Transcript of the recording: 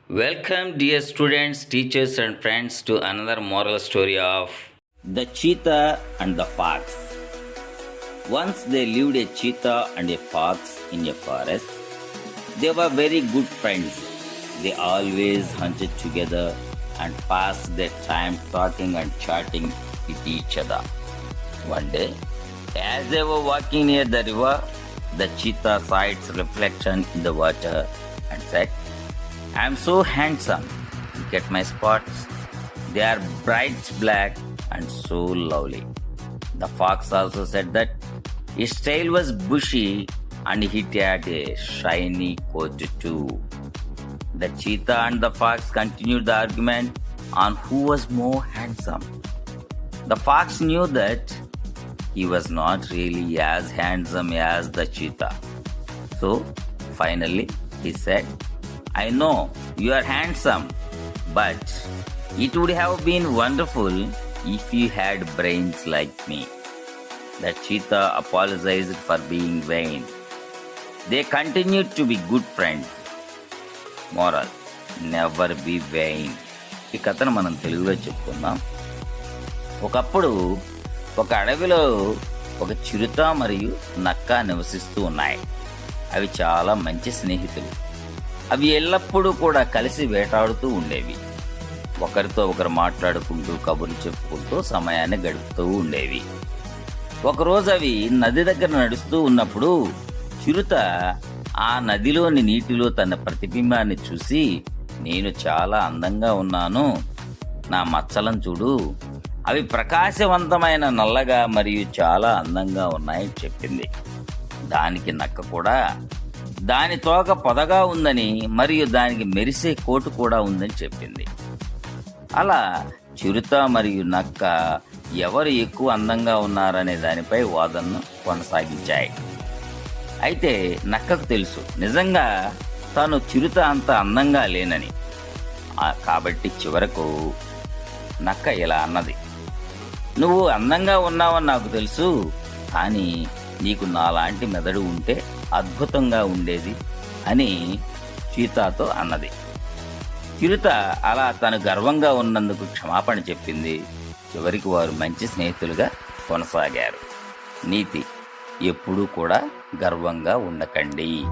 Welcome, dear students, teachers, and friends, to another moral story of The Cheetah and the Fox. Once there lived a cheetah and a fox in a forest. They were very good friends. They always hunted together and passed their time talking and chatting with each other. One day, as they were walking near the river, the cheetah saw its reflection in the water and said, "I am so handsome. Look at my spots. They are bright black and so lovely." The fox also said that his tail was bushy and it had a shiny coat too. The cheetah and the fox continued the argument on who was more handsome. The fox knew that he was not really as handsome as the cheetah. So finally he said, "I know you are handsome, but it would have been wonderful if you had brains like me." The cheetah apologized for being vain. They continued to be good friends. Moral: never be vain. ఈ కథను మనం తెలుగులో చెప్పుకుందాం. ఒకప్పుడు ఒక అడవిలో ఒక చిరుత మరియు నక్క నివసిస్తూ ఉన్నాయి. అవి చాలా మంచి స్నేహితులు. అవి ఎల్లప్పుడూ కూడా కలిసి వేటాడుతూ ఉండేవి. ఒకరితో ఒకరు మాట్లాడుకుంటూ కబుర్లు చెప్పుకుంటూ సమయాన్ని గడుపుతూ ఉండేవి. ఒకరోజు అవి నది దగ్గర నడుస్తూ ఉన్నప్పుడు చిరుత ఆ నదిలోని నీటిలో తన ప్రతిబింబాన్ని చూసి, "నేను చాలా అందంగా ఉన్నాను, నా మచ్చలను చూడు, అవి ప్రకాశవంతమైన నల్లగా మరియు చాలా అందంగా ఉన్నాయని చెప్పింది. దానికి నక్క కూడా దాని తోక పొదగా ఉందని మరియు దానికి మెరిసే కోటు కూడా ఉందని చెప్పింది. అలా చిరుత మరియు నక్క ఎవరు ఎక్కువ అందంగా ఉన్నారనే దానిపై వాదనను కొనసాగించాయి. అయితే నక్కకు తెలుసు నిజంగా తాను చిరుత అంత అందంగా లేనని. కాబట్టి చివరకు నక్క ఇలా అన్నది, "నువ్వు అందంగా ఉన్నావని నాకు తెలుసు, కానీ నీకు నాలాంటి మెదడు ఉంటే అద్భుతంగా ఉండేది" అని చీతాతో అన్నది. చిరుత అలా తను గర్వంగా ఉన్నందుకు క్షమాపణ చెప్పింది. చివరికి వారు మంచి స్నేహితులుగా కొనసాగారు. నీతి: ఎప్పుడూ కూడా గర్వంగా ఉండకండి.